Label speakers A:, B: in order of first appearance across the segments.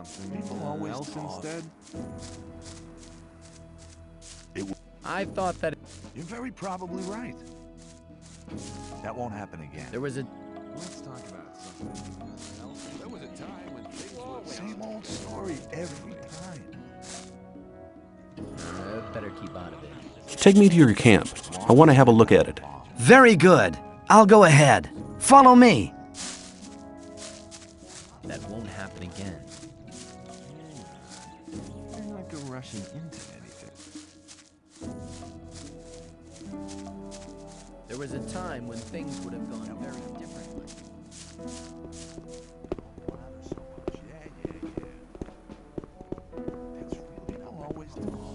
A: something else instead?
B: I thought that
C: You're very probably right. That won't happen again.
B: there was a...
A: Let's talk about something else. There was a time when things were
C: Same old story every time.
B: better keep out of it.
D: Take me to your camp. I want to have a look at it.
E: Very good. I'll go ahead. Follow me.
B: That won't happen again.
A: You're not go rushing into anything.
B: There was a time when things would have gone very differently.
C: That's really not always talk.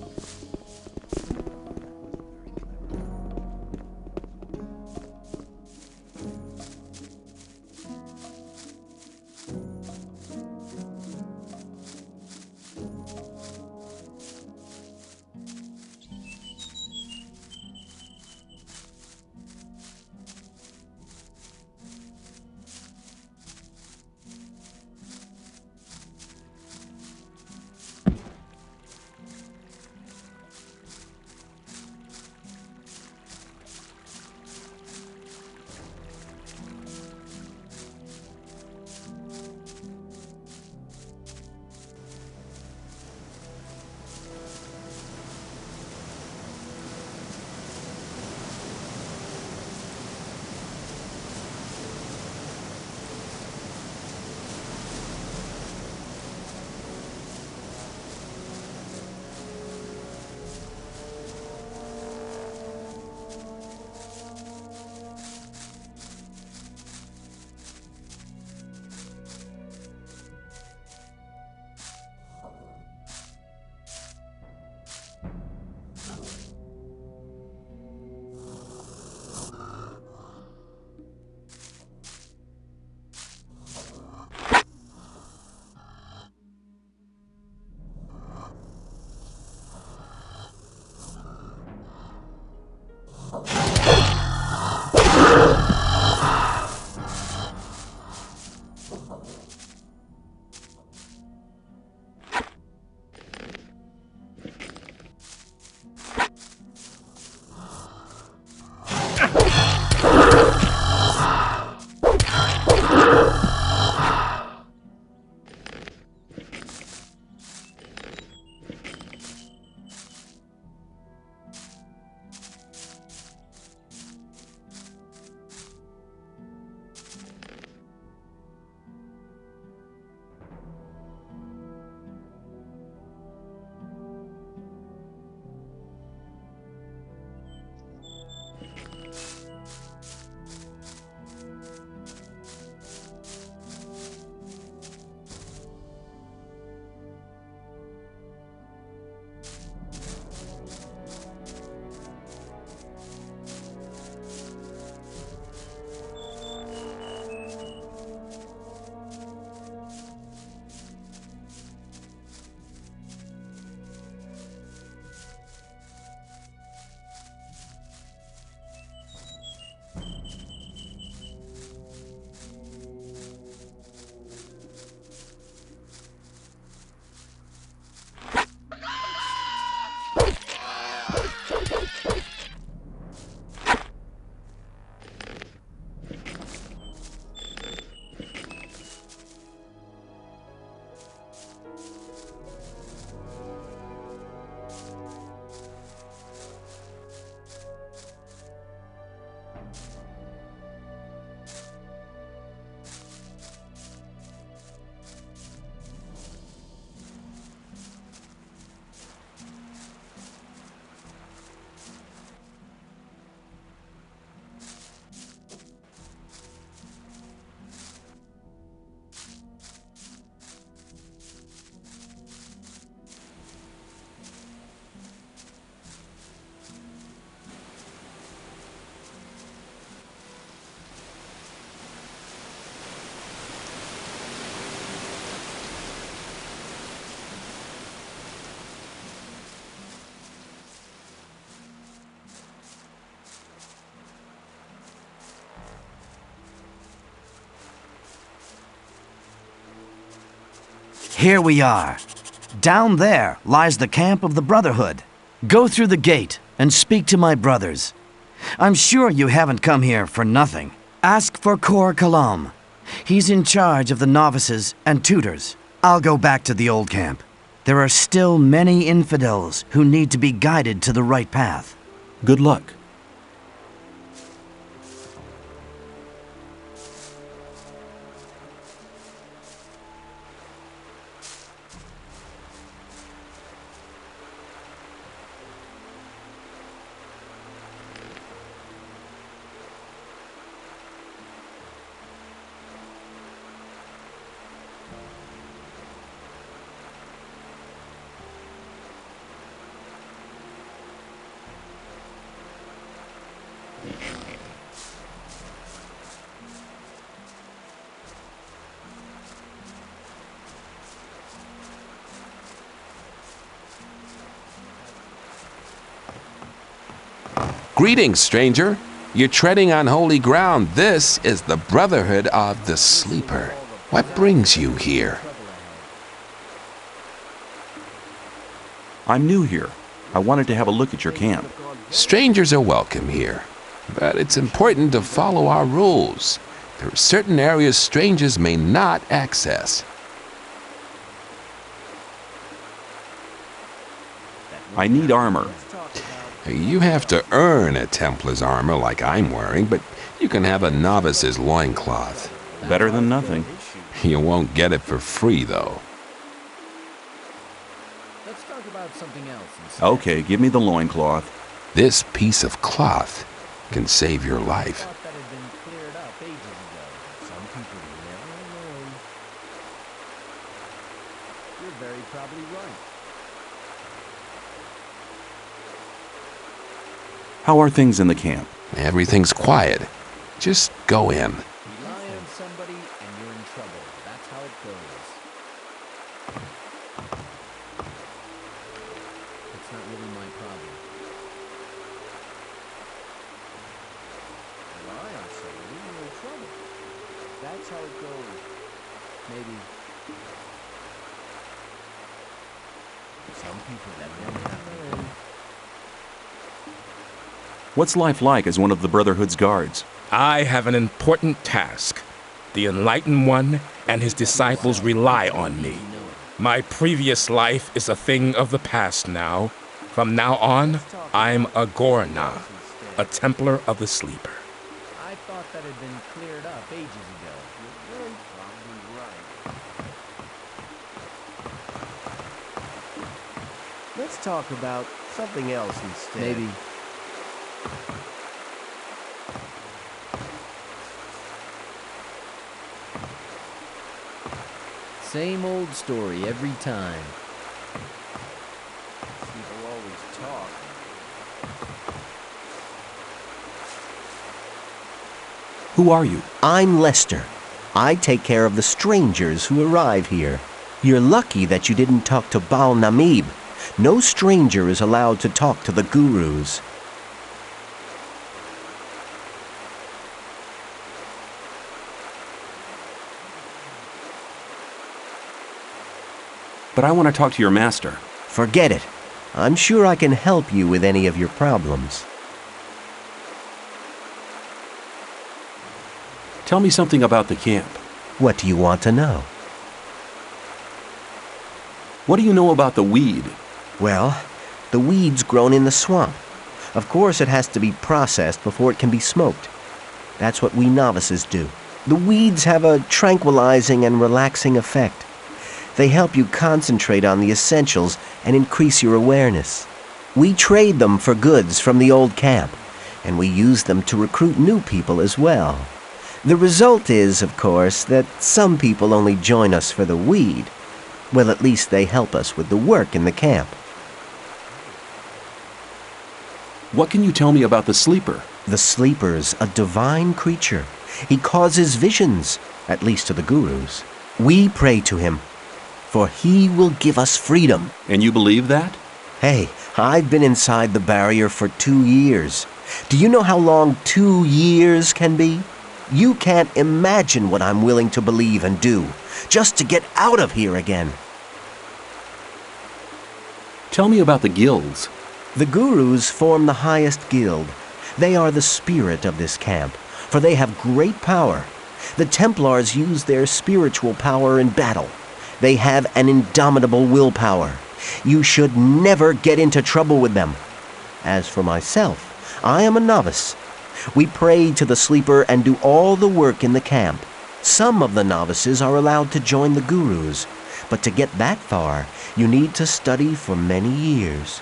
E: Here we are. Down there lies the camp of the Brotherhood. Go through the gate and speak to my brothers. I'm sure you haven't come here for nothing. Ask for Kor Kalam. He's in charge of the novices and tutors. I'll go back to the old camp. There are still many infidels who need to be guided to the right path.
D: Good luck.
A: Greetings, stranger. You're treading on holy ground. This is the Brotherhood of the Sleeper. What brings you here?
D: I'm new here. I wanted to have a look at your camp.
A: Strangers are welcome here, but it's important to follow our rules. There are certain areas strangers may not access.
D: I need armor.
A: You have to earn a Templar's armor like I'm wearing, but you can have a novice's loincloth.
D: Better than nothing.
A: You won't get it for free, though.
B: Let's talk about something else instead.
D: Okay, give me the loincloth.
A: This piece of cloth can save your life.
B: I thought that had been cleared up ages ago. Some people never learn. You're very probably right.
D: How are things in the camp?
A: Everything's quiet. Just go in.
B: Rely on somebody and you're in trouble. That's how it goes. It's not really my problem. Rely on somebody and you're in trouble. That's how it goes. Maybe. Some people that won't happen.
D: What's life like as one of the Brotherhood's guards?
F: I have an important task. The Enlightened One and his disciples rely on me. My previous life is a thing of the past now. From now on, I'm a Gorna, a Templar of the Sleeper.
B: I thought that had been cleared up ages ago. You're very probably right.
G: Let's talk about something else instead.
B: Maybe. Same old story every time.
G: People always talk.
D: Who are you?
G: I'm Lester. I take care of the strangers who arrive here. You're lucky that you didn't talk to Baal Namib. No stranger is allowed to talk to the gurus.
D: But I want to talk to your master.
G: Forget it. I'm sure I can help you with any of your problems.
D: Tell me something about the camp.
G: What do you want to know?
D: What do you know about the weed?
G: Well, the weed's grown in the swamp. Of course, it has to be processed before it can be smoked. That's what we novices do. The weeds have a tranquilizing and relaxing effect. They help you concentrate on the essentials and increase your awareness. We trade them for goods from the old camp, and we use them to recruit new people as well. The result is, of course, that some people only join us for the weed. Well, at least they help us with the work in the camp.
D: What can you tell me about the Sleeper?
G: The Sleeper's a divine creature. He causes visions, at least to the gurus. We pray to him, for he will give us freedom.
D: And you believe that?
G: Hey, I've been inside the barrier for 2 years. Do you know how long 2 years can be? You can't imagine what I'm willing to believe and do, just to get out of here again.
D: Tell me about the guilds.
G: The gurus form the highest guild. They are the spirit of this camp, for they have great power. The Templars use their spiritual power in battle. They have an indomitable willpower. You should never get into trouble with them. As for myself, I am a novice. We pray to the sleeper and do all the work in the camp. Some of the novices are allowed to join the gurus, but to get that far, you need to study for many years.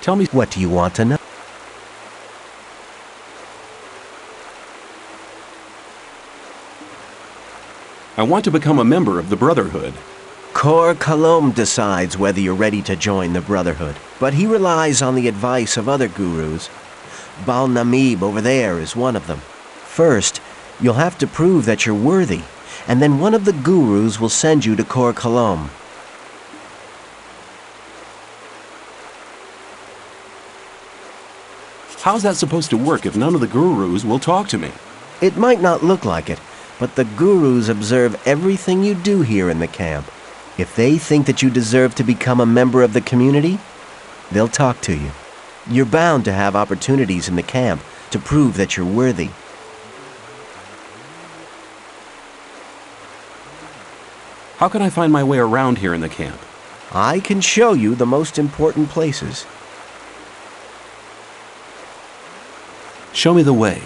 D: Tell me,
G: What do you want to know?
D: I want to become a member of the Brotherhood.
G: Kor Kalom decides whether you're ready to join the Brotherhood, but he relies on the advice of other gurus. Bal Namib over there is one of them. First, you'll have to prove that you're worthy, and then one of the gurus will send you to Kor Kalom.
D: How's that supposed to work if none of the gurus will talk to me?
G: It might not look like it, but the gurus observe everything you do here in the camp. If they think that you deserve to become a member of the community, they'll talk to you. You're bound to have opportunities in the camp to prove that you're worthy.
D: How can I find my way around here in the camp?
G: I can show you the most important places.
D: Show me the way.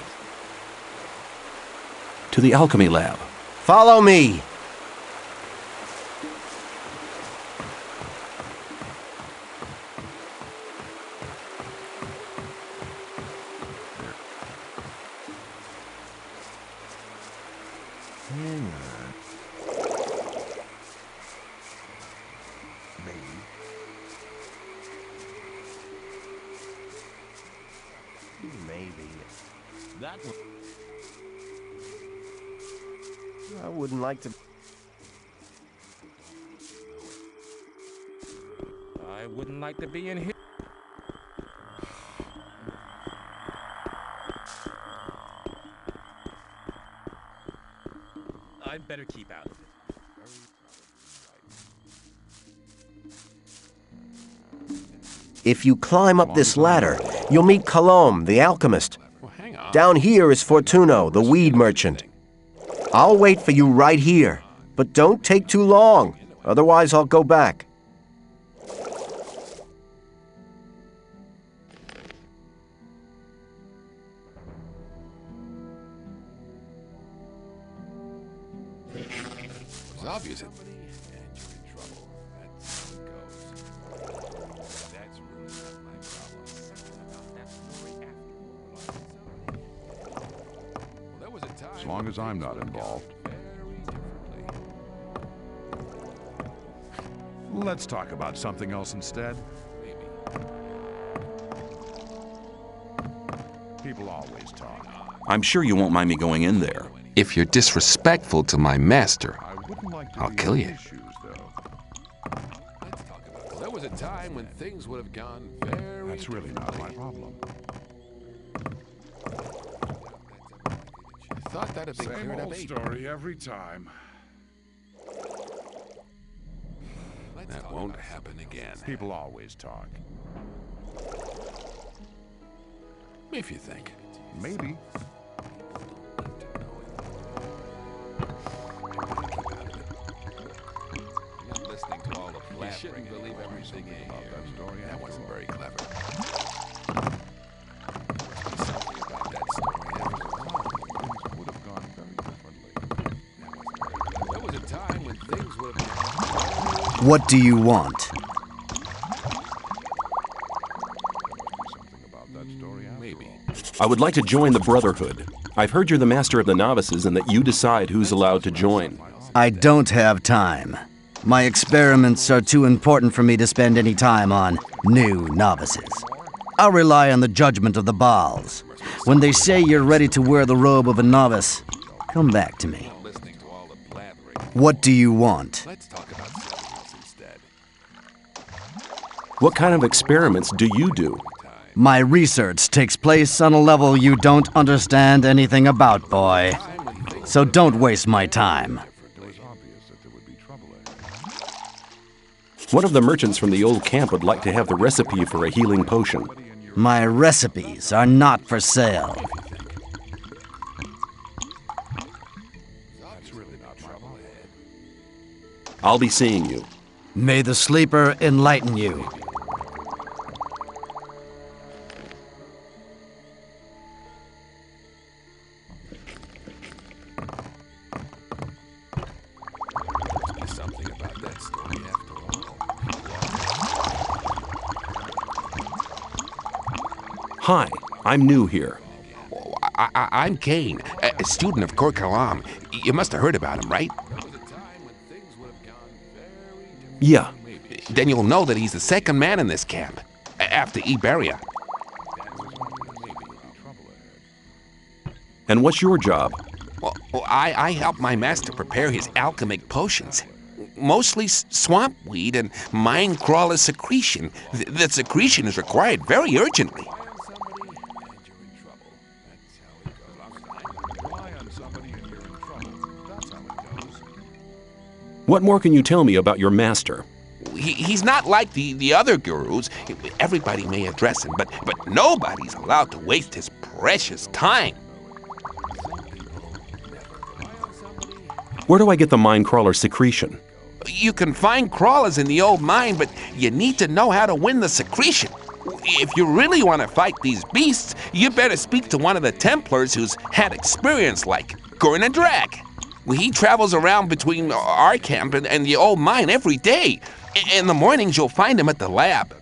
D: To the alchemy lab.
G: Follow me! I wouldn't like to...
F: I wouldn't like to be in here. I'd better keep out of it.
G: If you climb up this ladder, you'll meet Kalom, the alchemist. Down here is Fortuno, the weed merchant. I'll wait for you right here, but don't take too long, otherwise I'll go back.
A: It's obvious. And you're in trouble. That's how it goes. That's really not my problem. Well, there was a time
C: As long as I'm not involved. Let's talk about something else instead. People always talk.
D: I'm sure you won't mind me going in there.
A: If you're disrespectful to my master,
C: I wouldn't like to
A: I'll
C: be
A: kill
C: in
A: you.
C: issues, though.
A: let's talk about. There was a time when things would have gone very.
C: That's really not my problem.
A: I thought that'd been
C: Same
A: cleared up
C: old
A: 8.
C: story every time.
A: That won't happen again.
C: People always talk.
A: If you think.
C: Maybe.
A: Not listening to all the flattering. You shouldn't believe everything you hear.
C: That story
A: That
C: after
A: wasn't
C: all.
A: very clever. Must be something about that story after all.
C: Things would have gone very differently.
A: That wasn't very clever. There was a time when things would have gone.
E: What do you want?
C: Something about that story after
A: Maybe.
C: all.
D: I would like to join the Brotherhood. I've heard you're the master of the novices and that you decide who's allowed to join.
E: I don't have time. My experiments are too important for me to spend any time on new novices. I'll rely on the judgment of the Baals. When they say you're ready to wear the robe of a novice, come back to me.
A: Listening to all the blathering.
E: What do you want?
A: Let's talk about something else instead.
D: What kind of experiments do you do?
E: My research takes place on a level you don't understand anything about, boy. So don't waste my time.
D: One of the merchants from the old camp would like to have the recipe for a healing potion.
E: My recipes are not for sale.
D: I'll be seeing you.
E: May the sleeper enlighten you.
A: Something about that story after all.
D: Hi, I'm new here.
A: I'm Kane, a student of Ch.1. You must have heard about him, right?
D: Yeah,
A: Then you'll know that he's the second man in this camp, after Iberia.
D: and what's your job?
A: Well, I help my master prepare his alchemic potions. Mostly swamp weed and mine crawler secretion. The secretion is required very urgently.
D: What more can you tell me about your master?
A: He's not like the other gurus. Everybody may address him, but nobody's allowed to waste his precious time.
D: Where do I get the mine crawler secretion?
A: You can find crawlers in the old mine, but you need to know how to win the secretion. If you really want to fight these beasts, you better speak to one of the Templars who's had experience like Gurren Drag. He travels around between our camp and the old mine every day. In the mornings, you'll find him at the lab.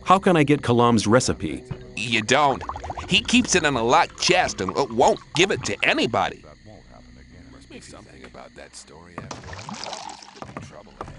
D: How can I get Kalam's recipe?
A: You don't. He keeps it in a locked chest and won't give it to anybody. Must be something about that story after all. Trouble ahead.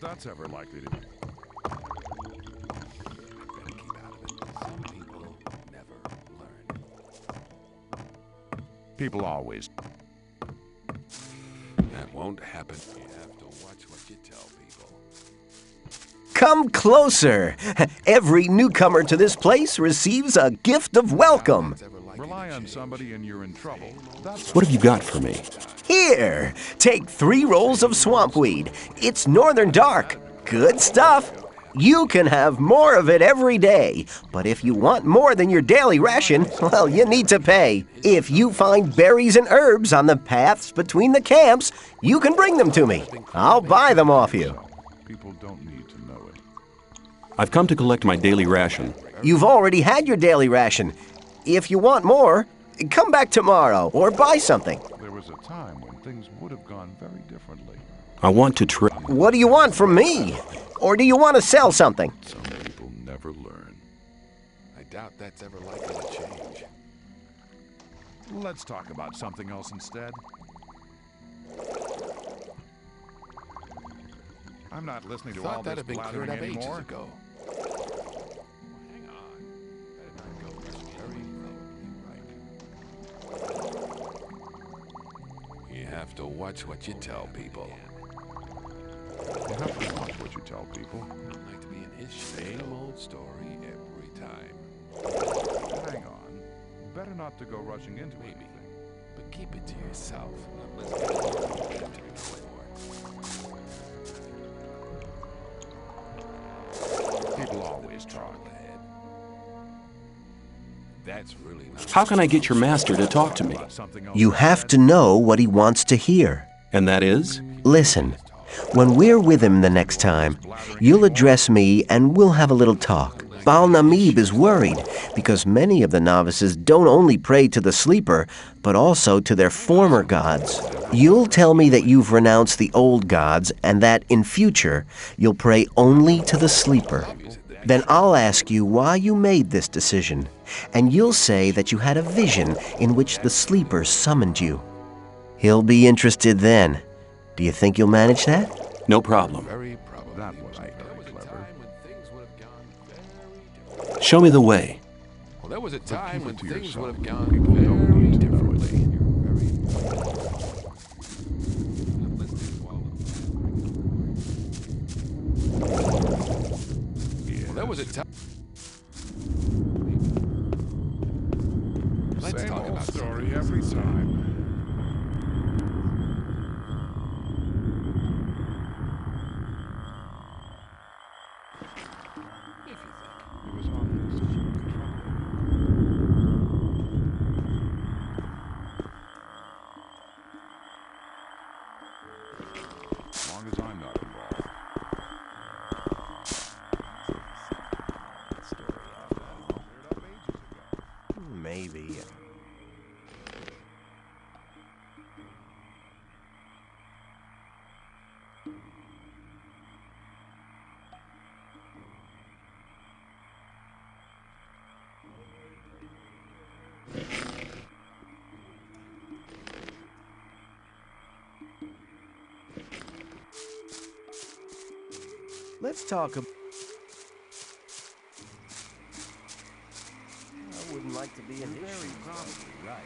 C: That's ever likely to be.
A: Better keep out of it. Some people never learn.
C: People always.
A: That won't happen. You have to watch what you tell people.
G: Come closer. Every newcomer to this place receives a gift of welcome.
C: Rely on somebody and you're in trouble. That's
D: What have you got for me?
G: Here, take 3 rolls of swamp weed. It's northern dark. Good stuff. You can have more of it every day. But if you want more than your daily ration, well, you need to pay. If you find berries and herbs on the paths between the camps, you can bring them to me. I'll buy them off you.
C: people don't need to know it.
D: I've come to collect my daily ration.
G: You've already had your daily ration. If you want more, come back tomorrow or buy something.
C: There was a time when things would have gone very differently.
D: I want to trade.
G: What do you want from me? Or do you want to sell something?
C: Some people never learn.
A: I doubt that's ever likely to change.
C: Let's talk about something else instead. I'm not listening to all
A: Thought
C: this
A: that had been cleared
C: blathering
A: up ages
C: anymore.
A: ago. Hang on. Better not go very right. You have to watch what you tell people.
C: You have to watch what you tell people.
A: Like to be in his same old story every time.
C: Hang on. Better not to go rushing into
A: Maybe.
C: anything.
A: But keep it to yourself. Not listening to what you
C: People always talk.
D: How can I get your master to talk to me?
G: You have to know what he wants to hear.
D: And that is?
G: Listen, when we're with him the next time, you'll address me and we'll have a little talk. Baal-Namib is worried because many of the novices don't only pray to the sleeper, but also to their former gods. You'll tell me that you've renounced the old gods and that in future you'll pray only to the sleeper. Then I'll ask you why you made this decision, and you'll say that you had a vision in which the sleeper summoned you. He'll be interested then. Do you think you'll manage that?
D: No problem.
C: That wasn't very clever.
D: Show me the way.
A: Well, there was a time when
C: to
A: things
C: yourself.
A: would have gone
C: People don't
A: very
C: need to know
A: differently. Well, there was a time. Let's talk about
F: story every time.
C: It was obvious that you were in trouble. As long as I'm not involved.
G: Maybe. Let's talk about... I wouldn't like to be in his shoes. Probably right.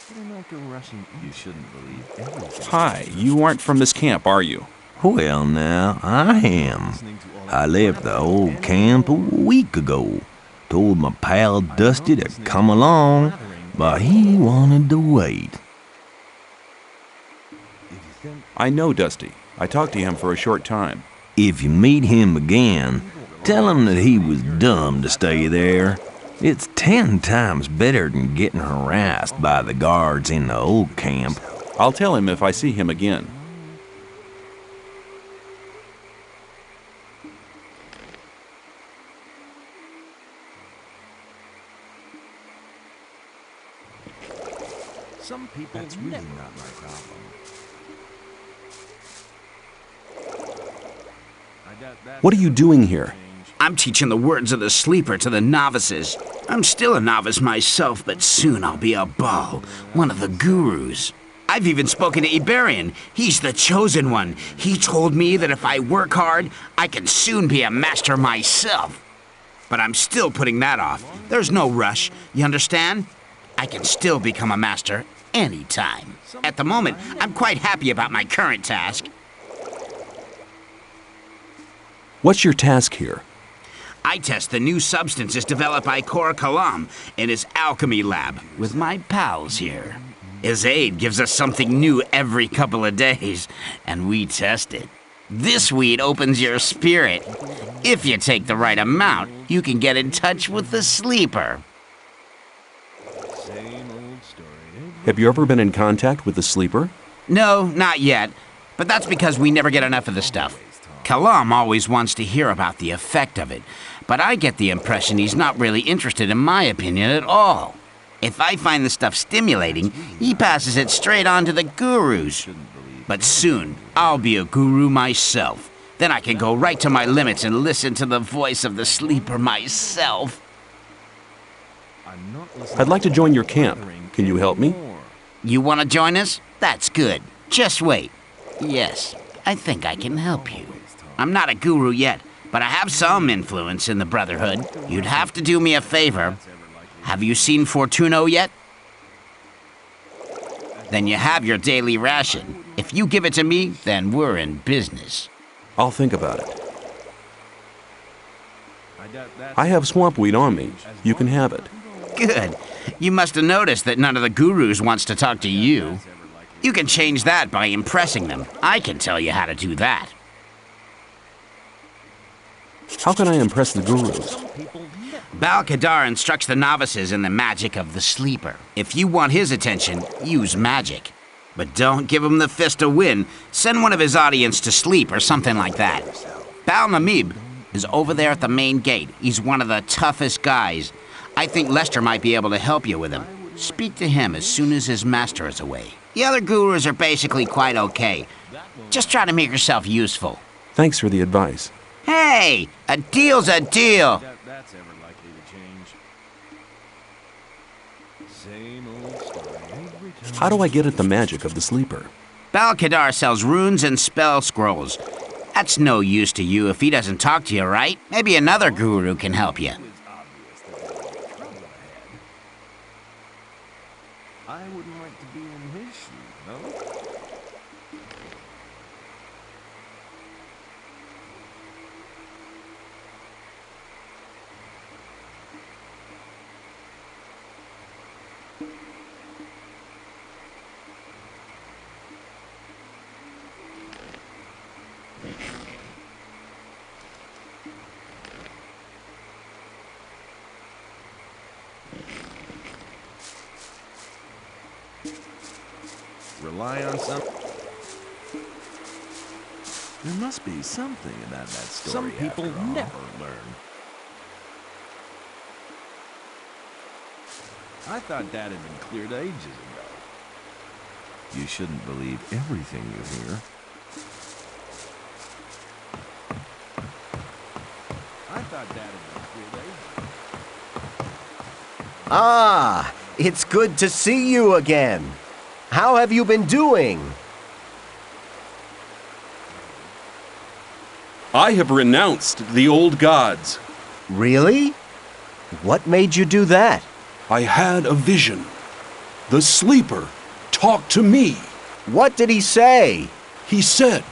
G: But I'm not go rushing. You shouldn't believe everything.
H: Hi, you aren't from this camp, are you?
I: Well, now, I am. I left the old camp a week ago. Told my pal Dusty to come along, but he wanted to wait.
H: I know Dusty. I talked to him for a short time.
I: If you meet him again, tell him that he was dumb to stay there. It's 10 times better than getting harassed by the guards in the old camp.
H: I'll tell him if I see him again.
B: Some people
C: That's really not my problem.
D: What are you doing here?
J: I'm teaching the words of the sleeper to the novices. I'm still a novice myself, but soon I'll be a Baal, one of the gurus. I've even spoken to Iberian. He's the chosen one. He told me that if I work hard, I can soon be a master myself. But I'm still putting that off. There's no rush, you understand? I can still become a master anytime. At the moment, I'm quite happy about my current task.
D: What's your task here?
J: I test the new substances developed by Kalam in his alchemy lab with my pals here. His aid gives us something new every couple of days, and we test it. This weed opens your spirit. If you take the right amount, you can get in touch with the sleeper.
D: Have you ever been in contact with the sleeper?
J: No, not yet. But that's because we never get enough of the stuff. Kalam always wants to hear about the effect of it, but I get the impression he's not really interested in my opinion at all. If I find the stuff stimulating, he passes it straight on to the gurus. But soon, I'll be a guru myself. Then I can go right to my limits and listen to the voice of the sleeper myself.
D: I'd like to join your camp. Can you help me?
J: You want to join us? That's good. Just wait. Yes, I think I can help you. I'm not a guru yet, but I have some influence in the Brotherhood. You'd have to do me a favor. Have you seen Fortuno yet? Then you have your daily ration. If you give it to me, then we're in business.
D: I'll think about it. I have swamp weed on me. You can have it.
J: Good. You must have noticed that none of the gurus wants to talk to you. You can change that by impressing them. I can tell you how to do that.
D: How can I impress the gurus?
J: Bal-Kadar instructs the novices in the magic of the sleeper. If you want his attention, use magic. But don't give him the fist to win. Send one of his audience to sleep or something like that. Bal-Namib is over there at the main gate. He's one of the toughest guys. I think Lester might be able to help you with him. Speak to him as soon as his master is away. The other gurus are basically quite okay. Just try to make yourself useful.
D: Thanks for the advice.
J: Hey, a deal's a deal.
B: That's ever likely to change. Same old story every time.
D: How do I get at the magic of the sleeper?
J: Bal-Kadar sells runes and spell scrolls. That's no use to you if he doesn't talk to you, right? Maybe another guru can help you.
B: I wouldn't like to be in his shoes, no? Rely on some. There must be something about that story. Some people never learn. I thought that had been cleared ages ago. You shouldn't believe everything you hear. I thought that had been cleared ages ago.
G: Ah, it's good to see you again. How have you been doing?
D: I have renounced the old gods.
G: Really? What made you do that?
D: I had a vision. The sleeper talked to me.
G: What did he say?
D: He said,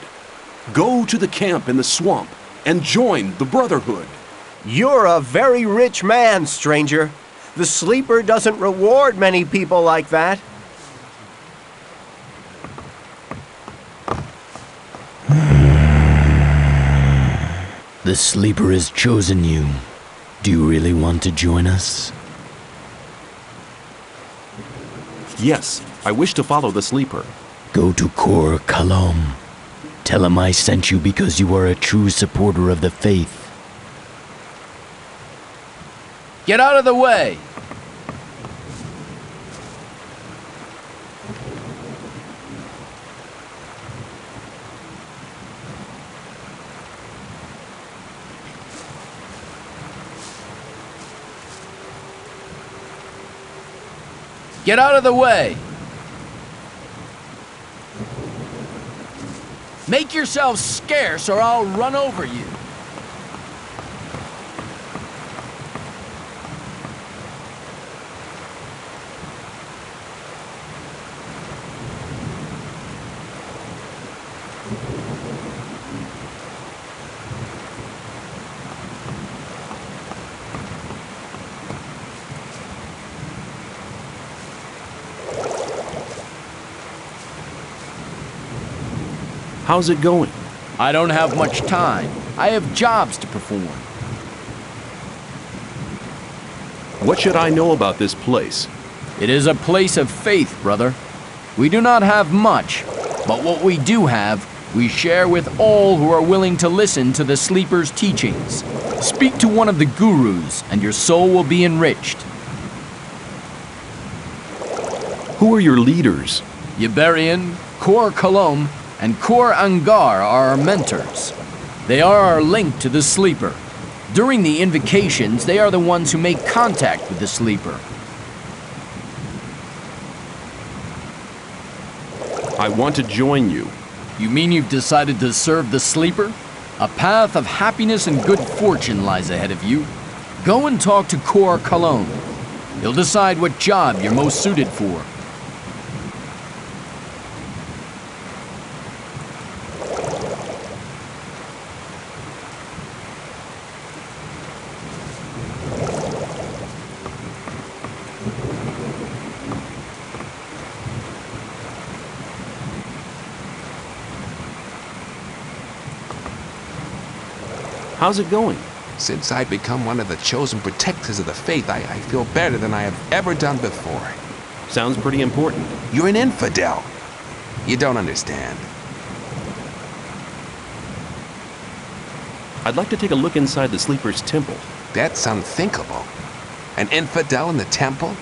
D: "Go to the camp in the swamp and join the Brotherhood."
G: You're a very rich man, stranger. The sleeper doesn't reward many people like that.
K: The sleeper has chosen you. Do you really want to join us?
D: Yes, I wish to follow the sleeper.
K: Go to Kor Kalom. Tell him I sent you because you are a true supporter of the faith.
L: Get out of the way! Get out of the way! Make yourselves scarce or I'll run over you.
D: How's it going?
L: I don't have much time. I have jobs to perform.
D: What should I know about this place?
L: It is a place of faith, brother. We do not have much, but what we do have, we share with all who are willing to listen to the sleeper's teachings. Speak to one of the gurus, and your soul will be enriched.
D: Who are your leaders?
L: Iberian, Kor Kalom, and Kor Angar are our mentors. They are our link to the sleeper. During the invocations, they are the ones who make contact with the sleeper.
D: I want to join you.
L: You mean you've decided to serve the sleeper? A path of happiness and good fortune lies ahead of you. Go and talk to Kor Kalom. He'll decide what job you're most suited for.
D: How's it going?
A: Since I've become one of the chosen protectors of the faith, I feel better than I have ever done before.
D: Sounds pretty important.
A: You're an infidel. You don't understand.
D: I'd like to take a look inside the Sleeper's temple.
A: That's unthinkable. An infidel in the temple?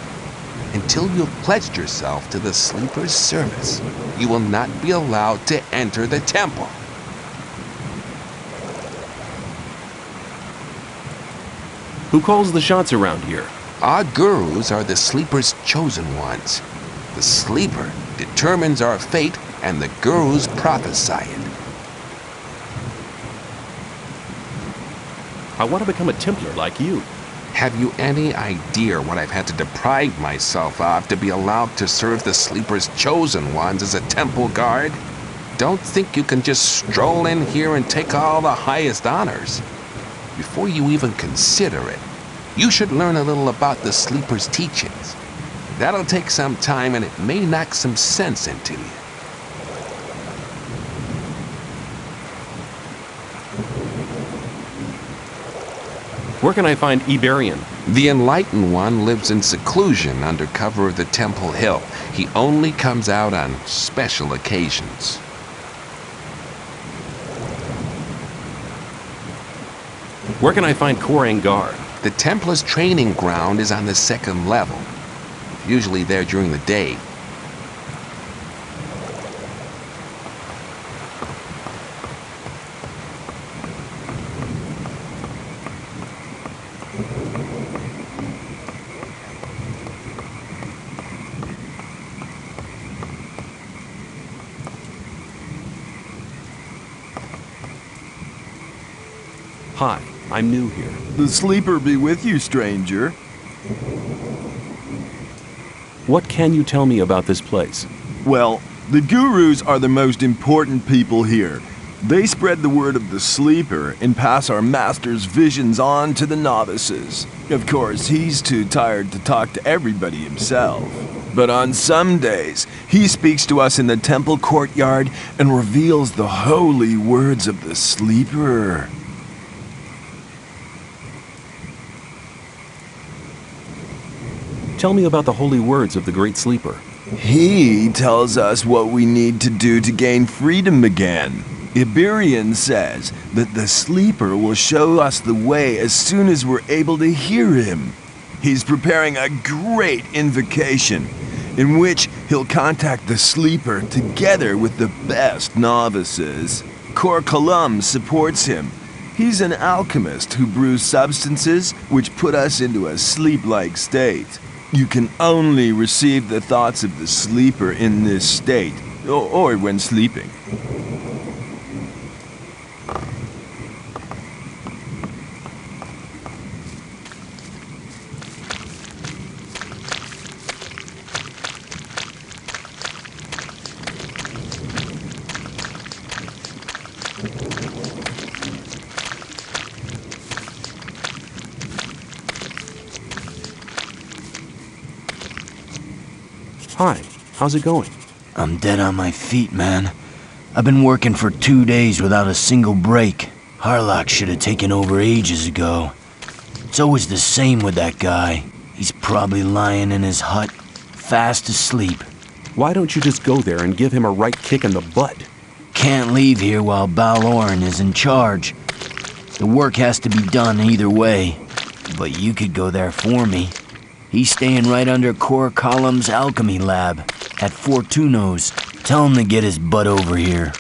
A: Until you've pledged yourself to the Sleeper's service, you will not be allowed to enter the temple.
D: Who calls the shots around here?
A: Our gurus are the Sleeper's chosen ones. The Sleeper determines our fate, and the gurus prophesy it.
D: I want to become a Templar like you.
A: Have you any idea what I've had to deprive myself of to be allowed to serve the Sleeper's chosen ones as a temple guard? Don't think you can just stroll in here and take all the highest honors. Before you even consider it, you should learn a little about the Sleeper's teachings. That'll take some time, and it may knock some sense into you.
D: Where can I find Iberian?
A: The Enlightened One lives in seclusion under cover of the Temple Hill. He only comes out on special occasions.
D: Where can I find Korangar?
A: The Templar's training ground is on the second level. Usually there during the day.
D: Hi, I'm new here.
I: The Sleeper be with you, stranger.
D: What can you tell me about this place?
I: Well, the gurus are the most important people here. They spread the word of the Sleeper and pass our master's visions on to the novices. Of course, he's too tired to talk to everybody himself. But on some days, he speaks to us in the temple courtyard and reveals the holy words of the Sleeper.
D: Tell me about the holy words of the Great Sleeper.
I: He tells us what we need to do to gain freedom again. Iberian says that the Sleeper will show us the way as soon as we're able to hear him. He's preparing a great invocation in which he'll contact the Sleeper together with the best novices. Cor Colum supports him. He's an alchemist who brews substances which put us into a sleep-like state. You can only receive the thoughts of the Sleeper in this state, or when sleeping.
D: Hi, how's it going?
K: I'm dead on my feet, man. I've been working for 2 days without a single break. Harlock should have taken over ages ago. It's always the same with that guy. He's probably lying in his hut, fast asleep.
D: Why don't you just go there and give him a right kick in the butt?
K: Can't leave here while Balorn is in charge. The work has to be done either way. But you could go there for me. He's staying right under Cor Colum's alchemy lab at Fortuno's. Tell him to get his butt over here.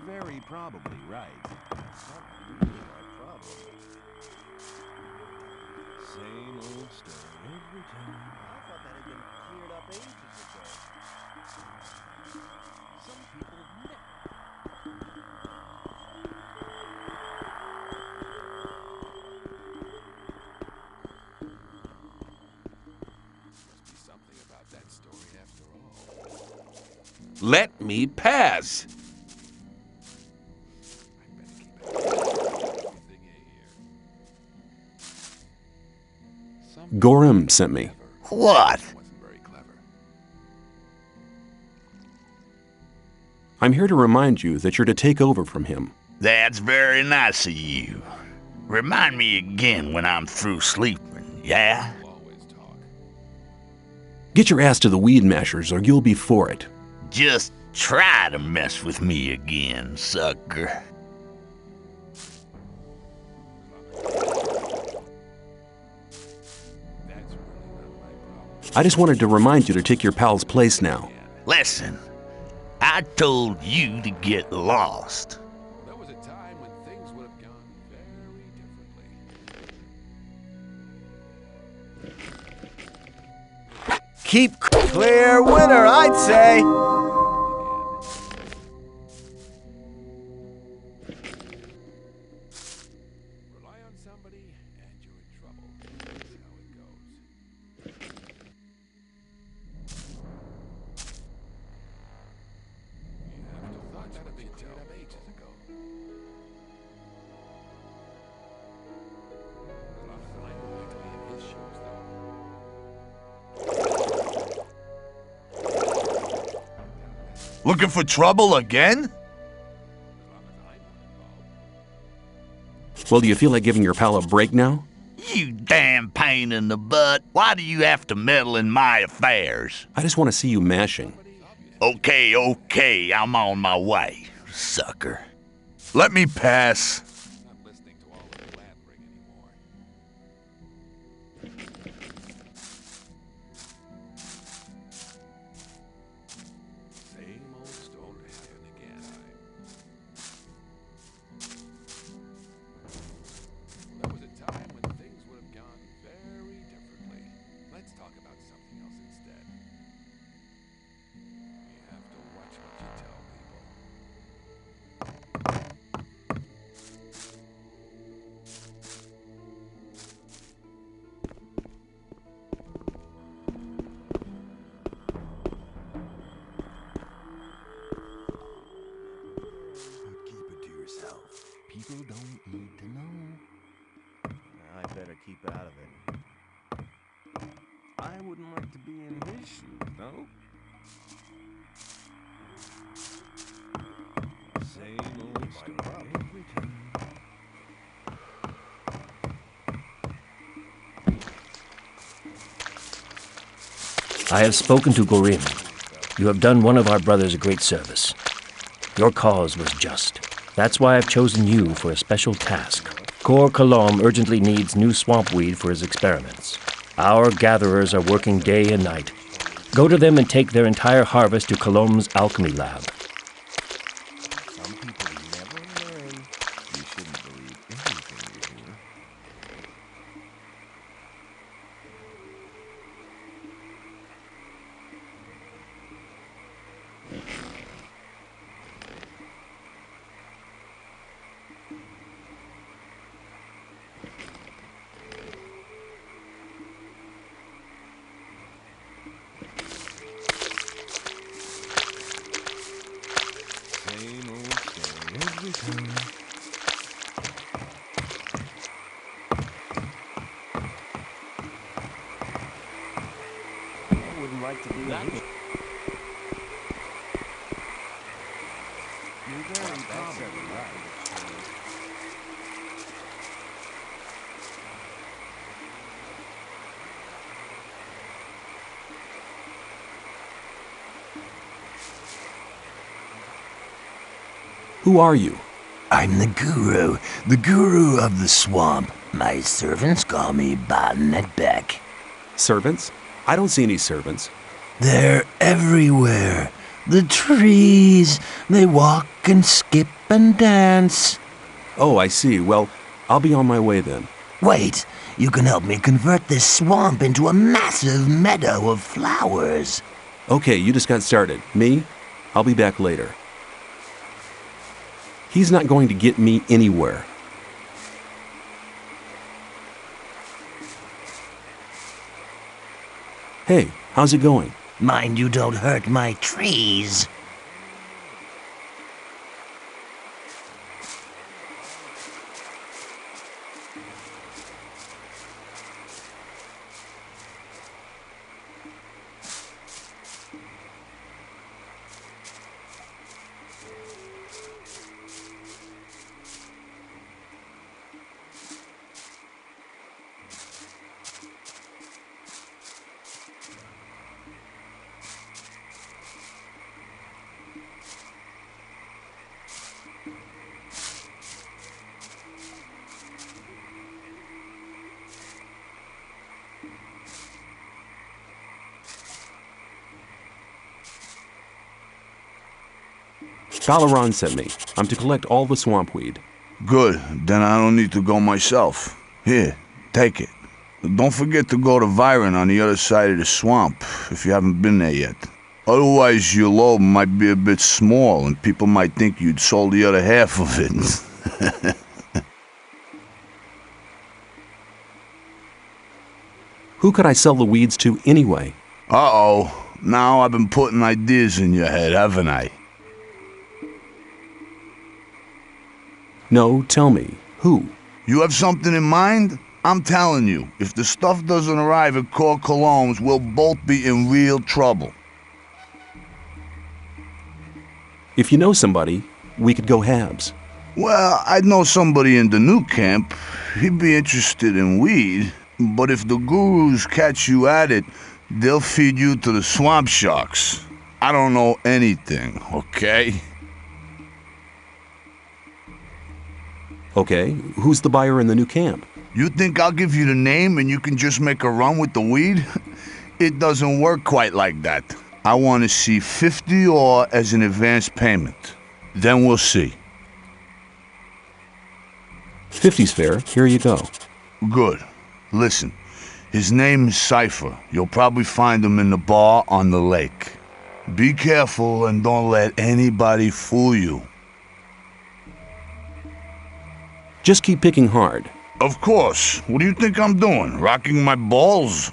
B: very probably right. Not really our problem. Same old story every time.
G: I thought that had been cleared up ages ago.
B: Some people admit.
A: Must be something about that story after all. Let me pass.
D: Gorham sent me.
M: What?
D: I'm here to remind you that you're to take over from him.
M: That's very nice of you. Remind me again when I'm through sleeping, yeah?
D: Get your ass to the weed mashers or you'll be for it.
M: Just try to mess with me again, sucker.
D: I just wanted to remind you to take your pal's place now.
M: Listen, I told you to get lost.
A: There was a time when things would have gone very differently.
G: Keep clear winner, I'd say.
A: Rely on somebody and you're in trouble. That's how it goes. You have to thought that had been cleared up ages ago. A lot of time would like to be in his shoes, though.
M: Looking for trouble again?
D: Well, do you feel like giving your pal a break now?
M: You damn pain in the butt. Why do you have to meddle in my affairs?
D: I just want to see you mashing.
M: Okay, I'm on my way, sucker. Let me pass.
A: Not listening to all the blabbering anymore. Same old story happened again. There was a time when things would have gone very differently. Let's talk about something else instead. You have to watch what you tell people.
B: Keep it to yourself. People don't need to know.
G: I better keep out of it.
B: I wouldn't like to be in his shoes, though. Same old story every time.
N: I have spoken to Gorim. You have done one of our brothers a great service. Your cause was just. That's why I've chosen you for a special task. Kor Kalom urgently needs new swamp weed for his experiments. Our gatherers are working day and night. Go to them and take their entire harvest to Kalom's alchemy lab.
B: Some people never learn. You shouldn't believe everything you hear. Same old story every time.
G: I wouldn't like to be in his.
B: You're very probably right.
D: Who are you?
M: I'm the guru of the swamp. My servants call me Botnet Beck.
D: Servants? I don't see any servants.
M: They're everywhere.
O: The trees, they walk and skip and dance.
D: Oh, I see. Well, I'll be on my way then.
O: Wait, you can help me convert this swamp into a massive meadow of flowers.
D: Okay, you just got started. Me? I'll be back later. He's not going to get me anywhere. Hey, how's it going?
O: Mind you don't hurt my trees.
D: Balaran sent me. I'm to collect all the swamp weed.
P: Good. Then I don't need to go myself. Here, take it. Don't forget to go to Viren on the other side of the swamp, if you haven't been there yet. Otherwise, your load might be a bit small, and people might think you'd sold the other half of it.
D: Who could I sell the weeds to anyway?
P: Uh-oh. Now I've been putting ideas in your head, haven't I?
D: No, tell me. Who?
P: You have something in mind? I'm telling you, if the stuff doesn't arrive at Cor Cologne's, we'll both be in real trouble.
D: If you know somebody, we could go halves.
P: Well, I'd know somebody in the new camp. He'd be interested in weed. But if the gurus catch you at it, they'll feed you to the swamp sharks. I don't know anything, okay?
D: Okay, who's the buyer in the new camp?
P: You think I'll give you the name and you can just make a run with the weed? It doesn't work quite like that. I want to see 50 ore as an advance payment. Then we'll see.
D: 50's fair. Here you go.
P: Good. Listen, his name is Cypher. You'll probably find him in the bar on the lake. Be careful and don't let anybody fool you.
D: Just keep picking hard.
P: Of course. What do you think I'm doing? Rocking my balls?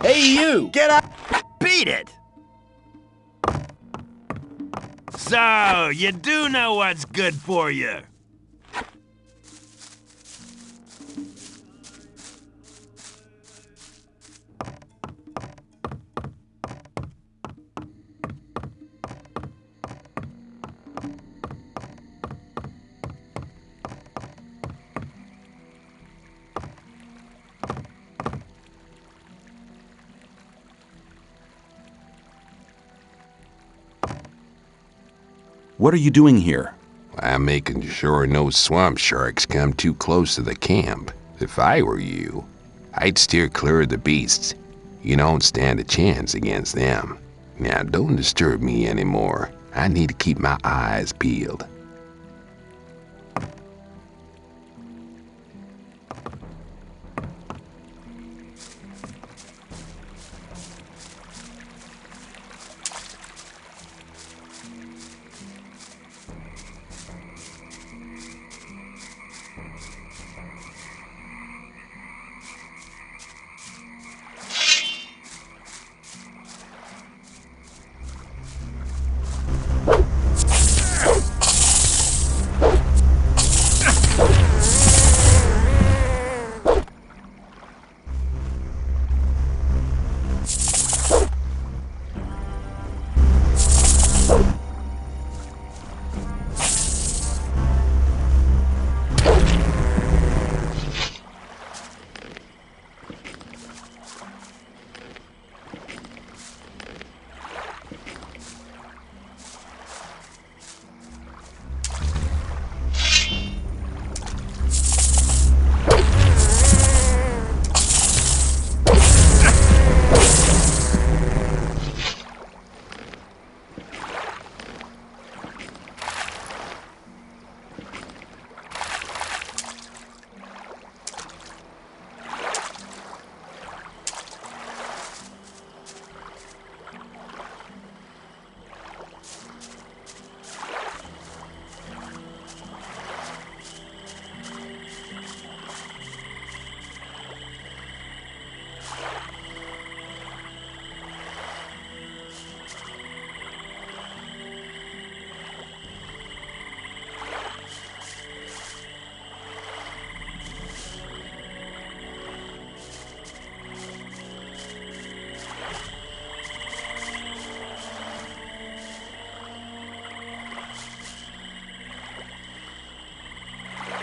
J: Hey, you! Get up! Beat it!
Q: So, you do know what's good for you.
H: What are you doing here?
A: I'm making sure no swamp sharks come too close to the camp. If I were you, I'd steer clear of the beasts. You don't stand a chance against them. Now, don't disturb me anymore. I need to keep my eyes peeled.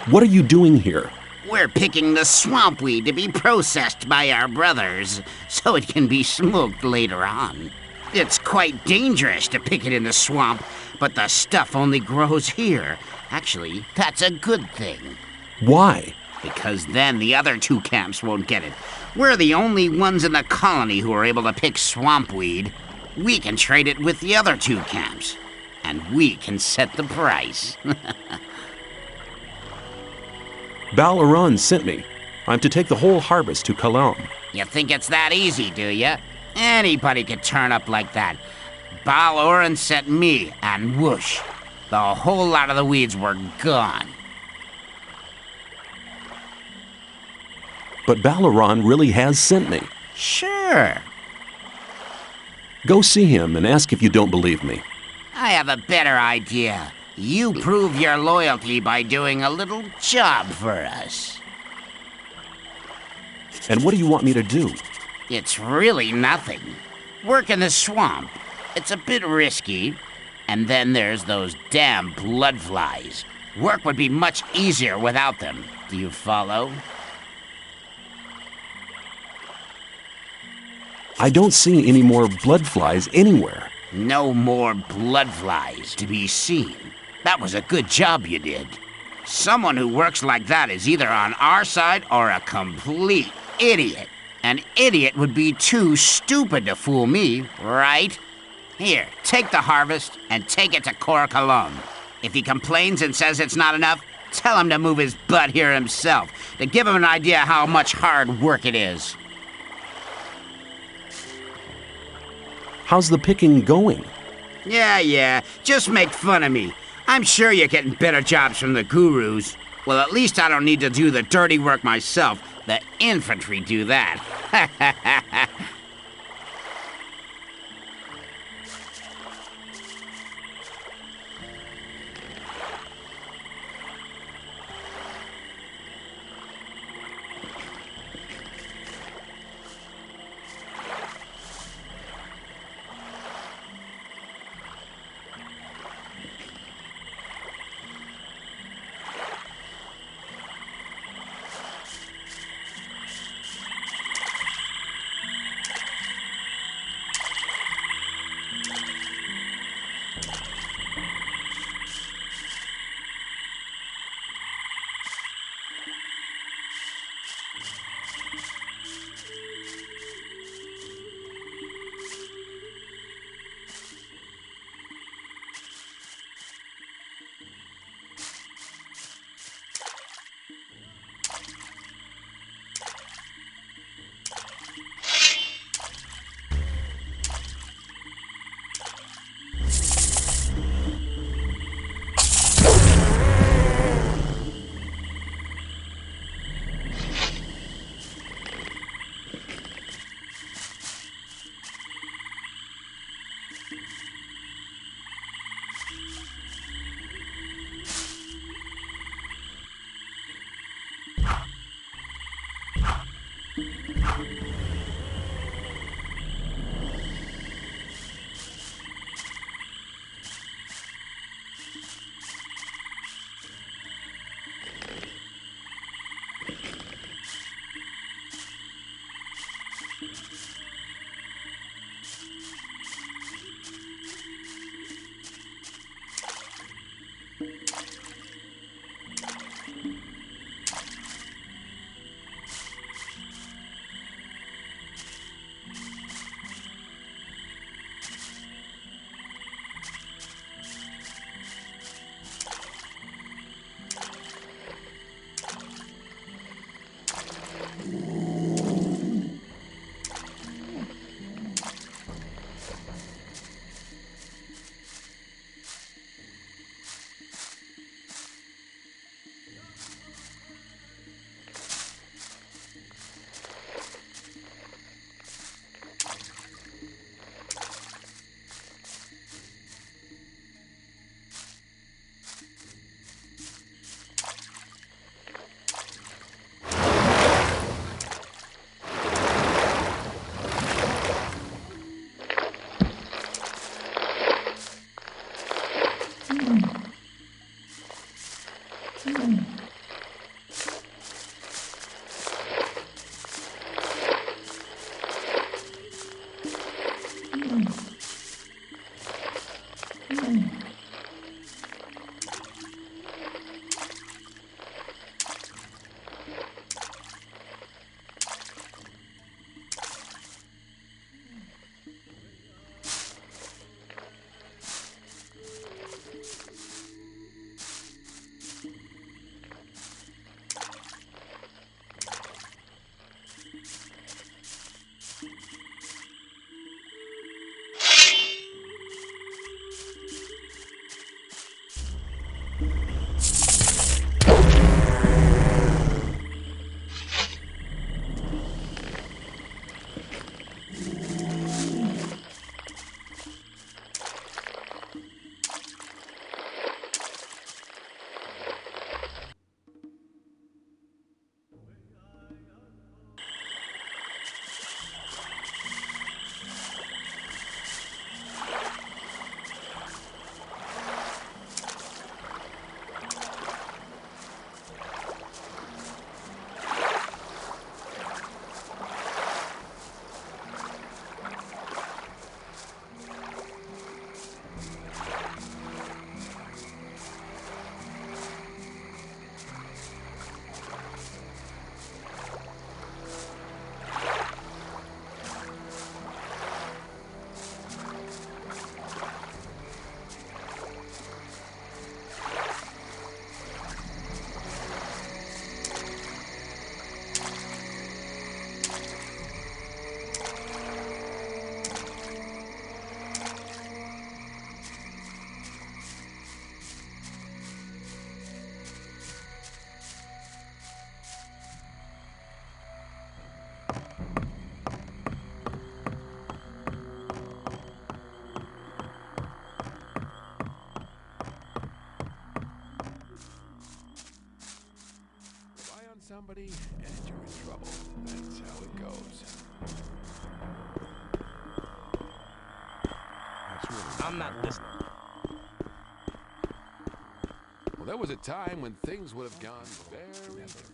D: What are you doing here?
J: We're picking the swamp weed to be processed by our brothers, so it can be smoked later on. It's quite dangerous to pick it in the swamp, but the stuff only grows here. Actually, that's a good thing.
D: Why?
J: Because then the other two camps won't get it. We're the only ones in the colony who are able to pick swamp weed. We can trade it with the other two camps, and we can set the price.
D: Balaran sent me. I'm to take the whole harvest to Kalam.
J: You think it's that easy, do you? Anybody could turn up like that. Baloran sent me, and whoosh, the whole lot of the weeds were gone.
D: But Balaran really has sent me.
J: Sure.
D: Go see him and ask if you don't believe me.
J: I have a better idea. You prove your loyalty by doing a little job for us.
D: And what do you want me to do?
J: It's really nothing. Work in the swamp. It's a bit risky. And then there's those damn blood flies. Work would be much easier without them. Do you follow?
D: I don't see any more blood flies anywhere.
J: No more blood flies to be seen. That was a good job you did. Someone who works like that is either on our side or a complete idiot. An idiot would be too stupid to fool me, right? Here, take the harvest and take it to Cor Kalum. If he complains and says it's not enough, tell him to move his butt here himself, to give him an idea how much hard work it is.
D: How's the picking going?
J: Yeah, just make fun of me. I'm sure you're getting better jobs from the gurus. Well, at least I don't need to do the dirty work myself. The infantry do that.
A: somebody and you're in trouble. That's how it goes. That's really
F: I'm not listening.
A: Well, there was a time when things would have gone very different.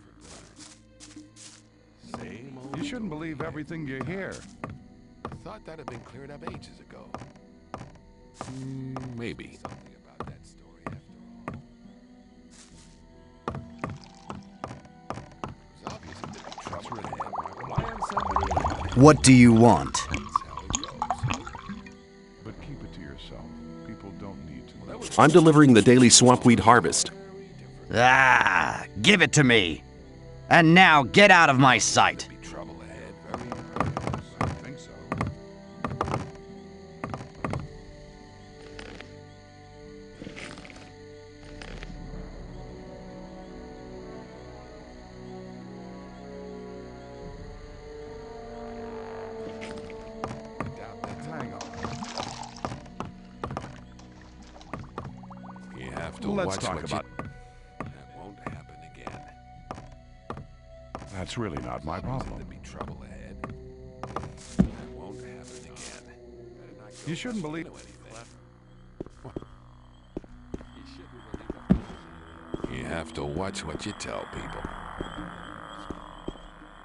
A: Same old.
C: You shouldn't believe everything you hear.
A: Thought that had been cleared up ages ago. Maybe. Something about that story after all. It was obvious that there'd be trouble ahead. Why on somebody?
E: What do you want?
C: But keep it to yourself. People don't need to know.
D: I'm delivering the daily swampweed harvest.
E: Ah, give it to me. And now get out of my sight.
A: Trouble ahead.
C: I think so. Hang on.
A: You have to
C: Let's
A: watch
C: talk
A: what
C: about.
A: That won't happen again.
C: That's
R: It's really not my problem.
A: There'll be trouble ahead. That won't happen again.
R: You shouldn't believe...
A: You have to watch what you tell people.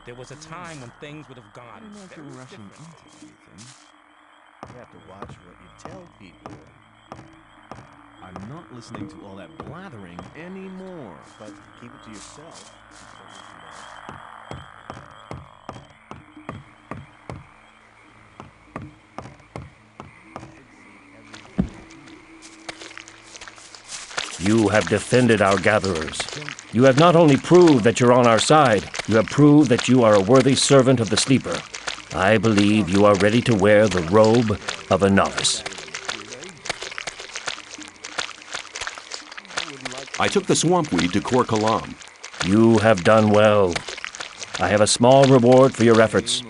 F: There was a time when things would have gone very
B: rushing
F: different.
B: into anything. You have to watch what you tell people. I'm not listening to all that blathering anymore. But keep it to yourself.
N: You have defended our gatherers. You have not only proved that you're on our side, you have proved that you are a worthy servant of the Sleeper. I believe you are ready to wear the robe of a novice.
D: I took the swamp weed to Kor Kalam.
N: You have done well. I have a small reward for your efforts.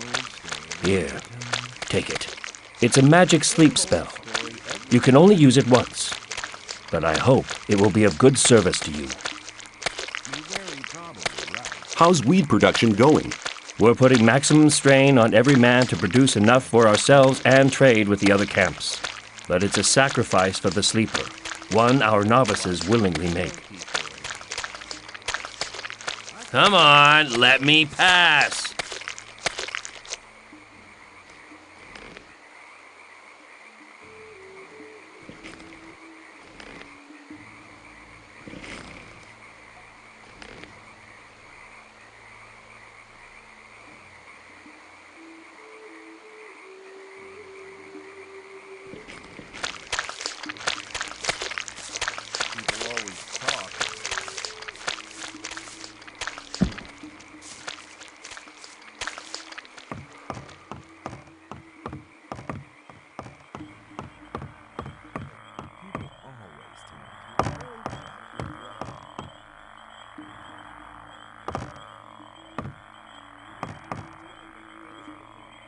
N: Here, take it. It's a magic sleep spell. You can only use it once, but I hope it will be of good service to you.
D: How's weed production going?
N: We're putting maximum strain on every man to produce enough for ourselves and trade with the other camps. But it's a sacrifice for the Sleeper, one our novices willingly make. Come on, let me pass.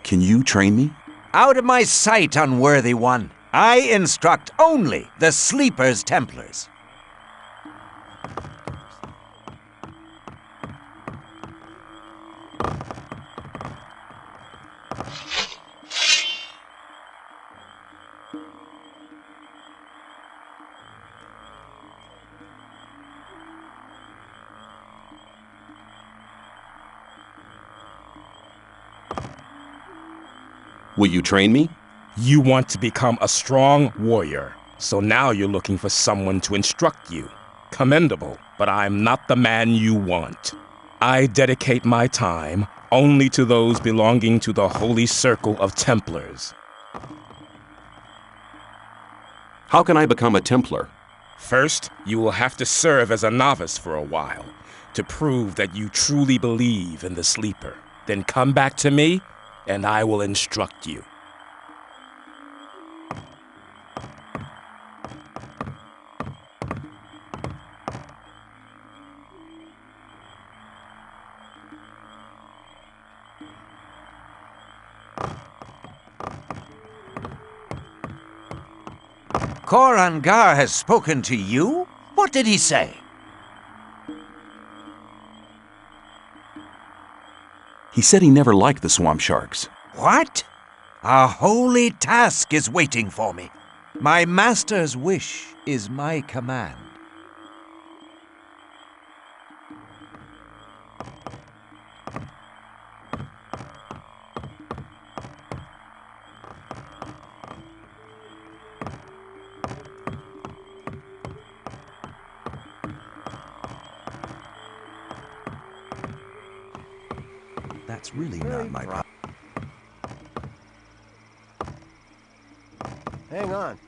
D: Can you train me?
S: Out of my sight, unworthy one. I instruct only the Sleeper's Templars.
D: Will you train me?
F: You want to become a strong warrior, so now you're looking for someone to instruct you. Commendable, but I'm not the man you want. I dedicate my time only to those belonging to the Holy Circle of Templars.
D: How can I become a Templar?
F: First, you will have to serve as a novice for a while to prove that you truly believe in the Sleeper. Then come back to me, and I will instruct you.
S: Korangar has spoken to you? What did he say?
D: He said he never liked the swamp sharks.
S: What? A holy task is waiting for me. My master's wish is my command.
C: That's really not my problem.
G: Hang on.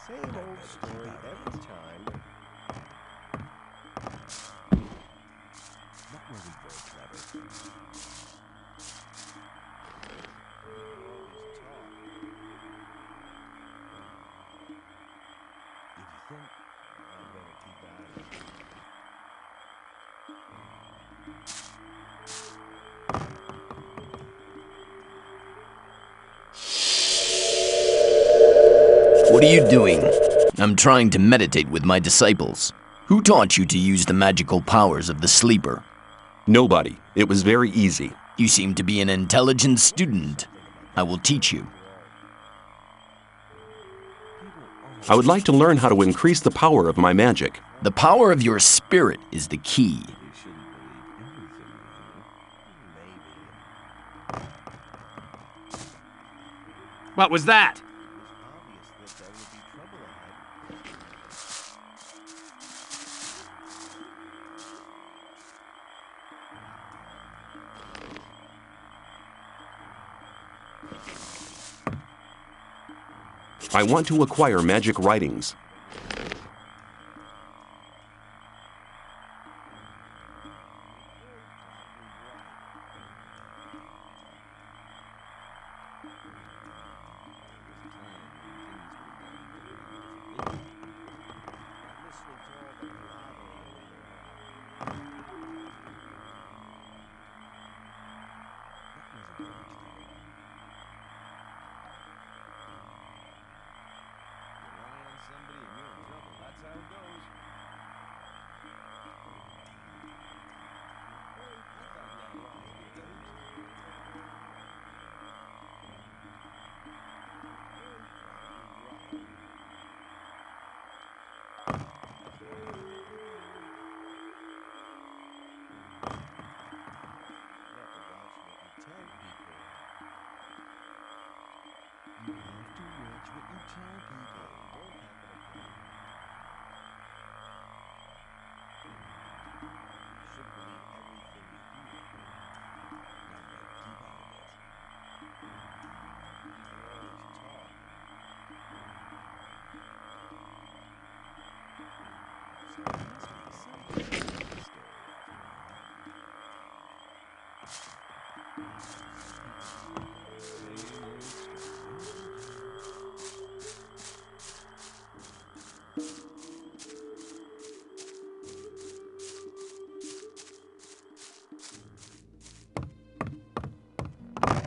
G: Same old story every time.
B: Not really very clever. If you think
K: What are you doing? I'm trying to meditate with my disciples. Who taught you to use the magical powers of the sleeper?
D: Nobody. It was very easy.
K: You seem to be an intelligent student. I will teach you.
D: I would like to learn how to increase the power of my magic.
K: The power of your spirit is the key.
Q: What was that?
D: I want to acquire magic writings.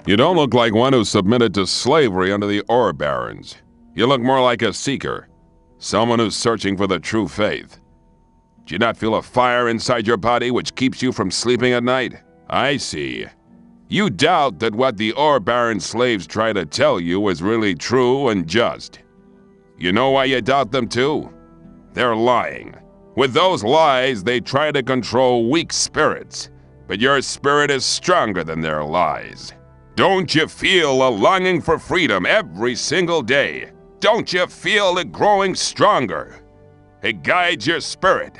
T: You don't look like one who submitted to slavery under the ore barons. You look more like a seeker, someone who's searching for the true faith. Do you not feel a fire inside your body which keeps you from sleeping at night? I see. You doubt that what the ore baron slaves try to tell you is really true and just. You know why you doubt them too? They're lying. With those lies, they try to control weak spirits, but your spirit is stronger than their lies. Don't you feel a longing for freedom every single day? Don't you feel it growing stronger? It guides your spirit.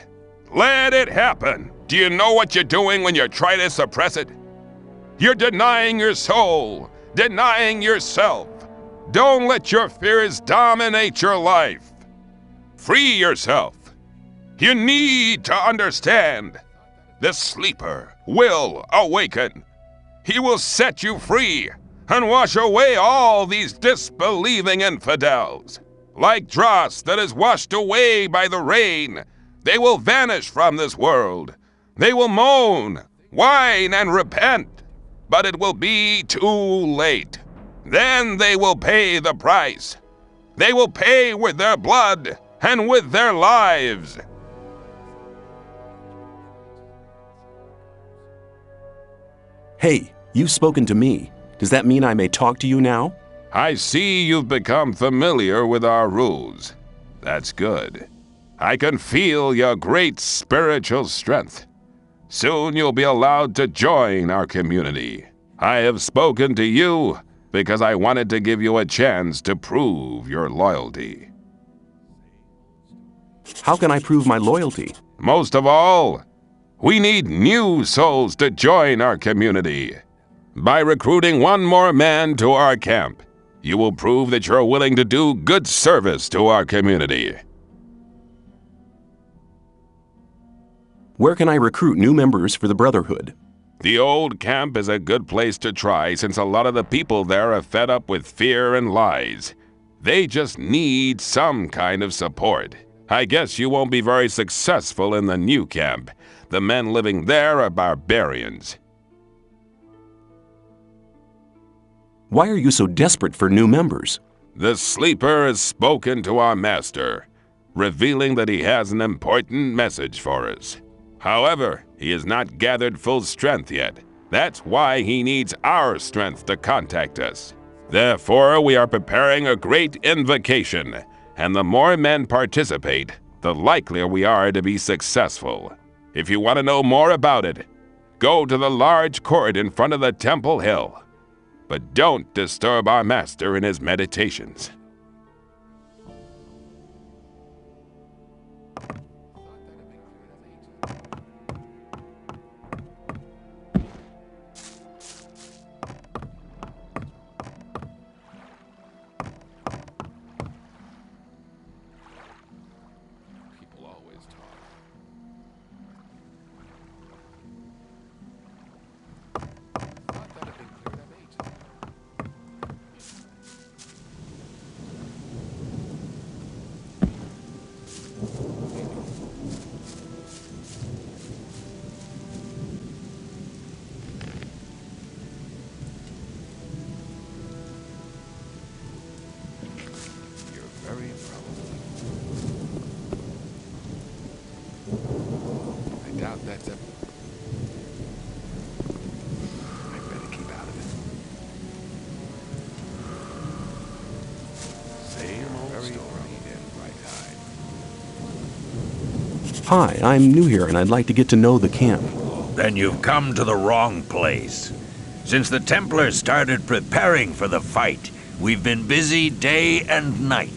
T: Let it happen. Do you know what you're doing when you try to suppress it? You're denying your soul, denying yourself. Don't let your fears dominate your life. Free yourself. You need to understand. The sleeper will awaken. He will set you free and wash away all these disbelieving infidels. Like dross that is washed away by the rain, they will vanish from this world. They will moan, whine, and repent, but it will be too late. Then they will pay the price. They will pay with their blood and with their lives.
D: Hey, you've spoken to me. Does that mean I may talk to you now?
T: I see you've become familiar with our rules. That's good. I can feel your great spiritual strength. Soon you'll be allowed to join our community. I have spoken to you because I wanted to give you a chance to prove your loyalty.
D: How can I prove my loyalty?
T: Most of all, we need new souls to join our community. By recruiting one more man to our camp, you will prove that you're willing to do good service to our community.
D: Where can I recruit new members for the Brotherhood?
T: The old camp is a good place to try since a lot of the people there are fed up with fear and lies. They just need some kind of support. I guess you won't be very successful in the new camp. The men living there are barbarians.
D: Why are you so desperate for new members?
T: The sleeper has spoken to our master, revealing that he has an important message for us. However, he has not gathered full strength yet. That's why he needs our strength to contact us. Therefore, we are preparing a great invocation, and the more men participate, the likelier we are to be successful. If you want to know more about it, go to the large court in front of the temple hill. But don't disturb our master in his meditations.
C: Very probably. I doubt that's a... I better keep out of it. Same old story in right eye.
D: Hi, I'm new here and I'd like to get to know the camp.
S: Then you've come to the wrong place. Since the Templars started preparing for the fight, we've been busy day and night.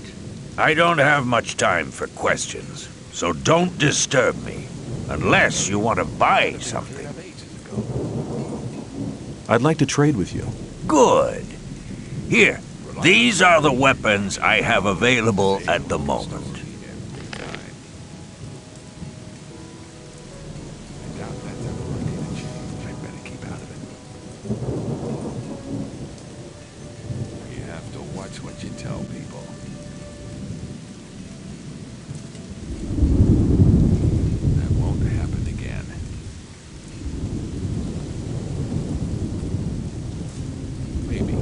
S: I don't have much time for questions, so don't disturb me, unless you want to buy something.
D: I'd like to trade with you.
S: Good. Here, these are the weapons I have available at the moment.
C: You have to watch what you tell people. That won't happen again. Maybe.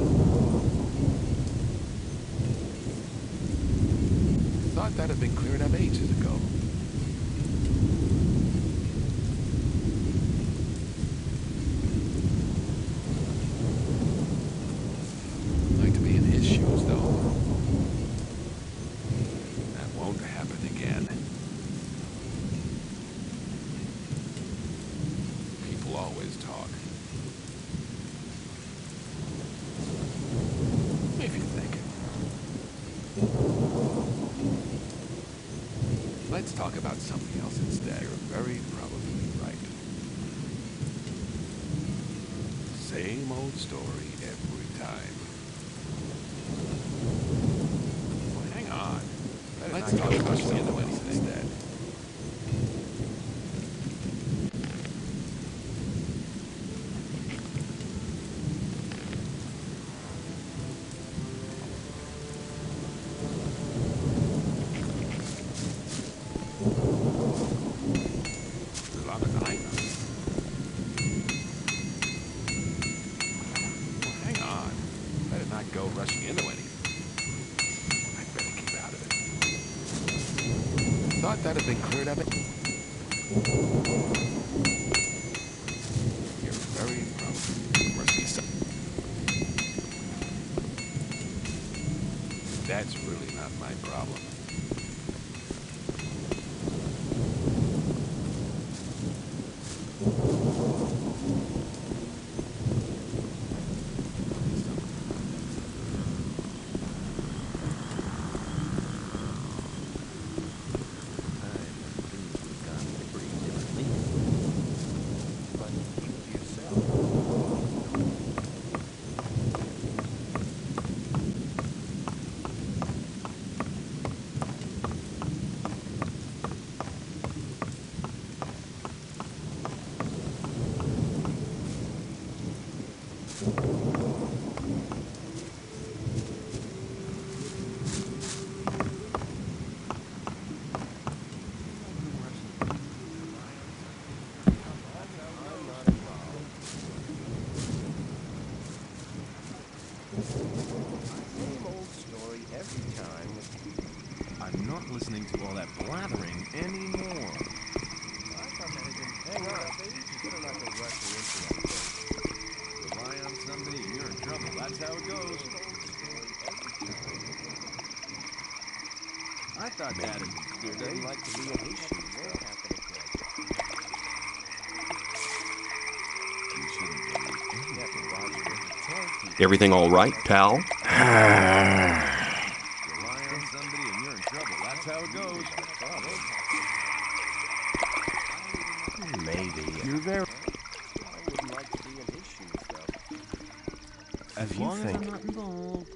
C: Thought that had been cleared up ages ago. Like to be in his shoes, though. That won't happen again. People always talk. If you think it. Let's talk about something else instead. You're very probably right. Same old story every time. Well, hang on. Let's talk about something else instead. As long as I know. Well, hang on. Better not go rushing into anything. I better keep out of it. Thought that had been cleared up. You're very probably. Must be some. That's really not my problem.
B: He doesn't like to be in his shoes, though. You shouldn't believe anything. You have to watch what you tell people.
D: Everything all right, pal?
B: Rely on somebody and you're in trouble. That's how it goes.
G: Maybe.
B: You're very...
G: I wouldn't like to be in his shoes, though.
B: As long as I'm not involved.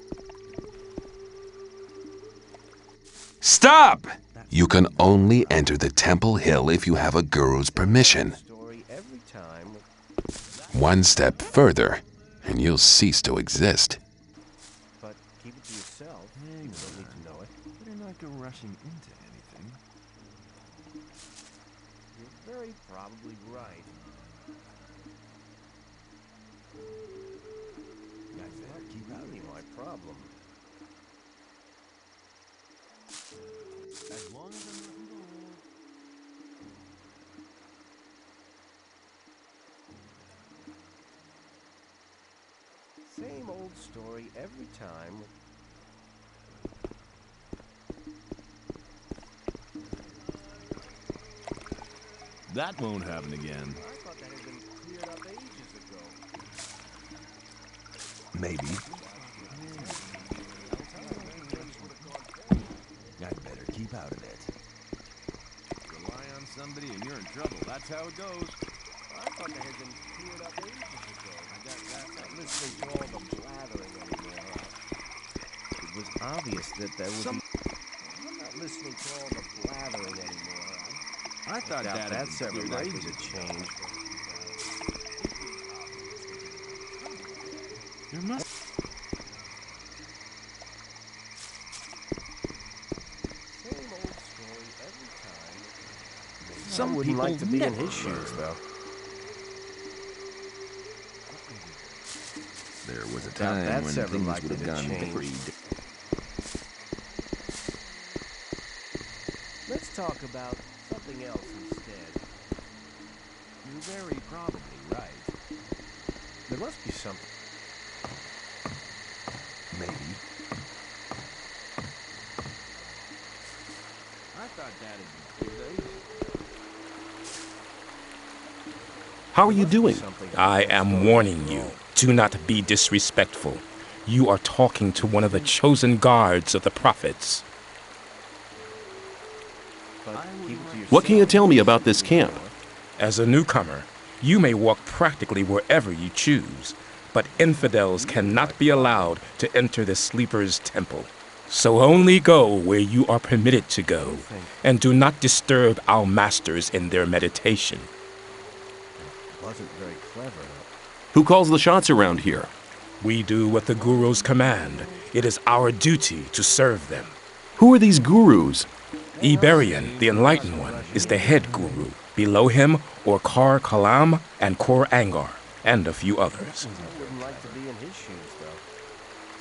A: Stop! You can only enter the Temple Hill if you have a guru's permission. One step further, and you'll cease to exist.
G: But keep it to yourself. You don't need to know it.
B: Better not go rushing into anything.
G: You're very probably right. That's not keep out of my problem.
B: As long as I'm not involved.
G: Same old story every time.
B: That won't happen again.
G: I thought that had been cleared up ages ago.
I: Maybe. I'd better keep out of it.
B: Rely on somebody and you're in trouble. That's how it goes.
G: I thought that had been cleared up ages ago. I'm not listening to all the blathering anymore. It was obvious that there would be... I'm not listening to all the blathering anymore.
B: I thought
G: that's ever likely to change.
B: There must...
G: Same old story every time.
B: Some
G: I wouldn't
B: people
G: like to be in
B: never
G: his shoes, though.
I: There was a
G: Doubt
I: time
G: that's
I: when
G: ever
I: things
G: likely
I: would have
G: to
I: gone
G: change.
I: very
G: Let's talk about something else instead.
B: You're very probably right.
G: There must be something.
I: Maybe.
B: I thought that had been cleared ages.
D: How are you doing?
F: I am warning you. Do not be disrespectful. You are talking to one of the chosen guards of the prophets.
D: What can you tell me about this camp?
F: As a newcomer, you may walk practically wherever you choose, but infidels cannot be allowed to enter the Sleeper's temple. So only go where you are permitted to go, and do not disturb our masters in their meditation.
G: Wasn't very clever.
D: Who calls the shots around here?
F: We do what the gurus command. It is our duty to serve them.
D: Who are these gurus?
F: Iberian, the Enlightened One, is the head guru. Below him are Kar Kalam and Kor Angar, and a few others.
G: I wouldn't like to be in his shoes, though.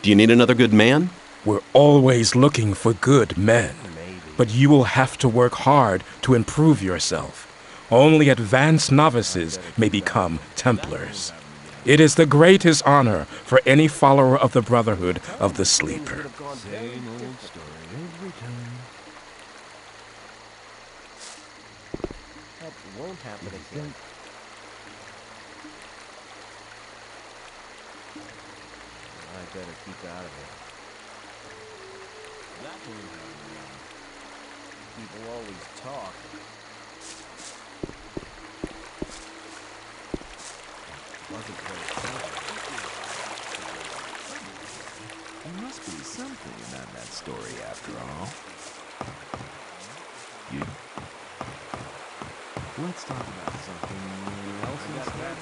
D: Do you need another good man?
F: We're always looking for good men, but you will have to work hard to improve yourself. Only advanced novices may become Templars. It is the greatest honor for any follower of the Brotherhood of the Sleeper.
B: Same old story every time.
G: That won't happen again. I better keep out of it.
B: That won't happen again.
G: People always talk. Wasn't very clever.
B: There must be something about that story after all. Let's talk about something else instead.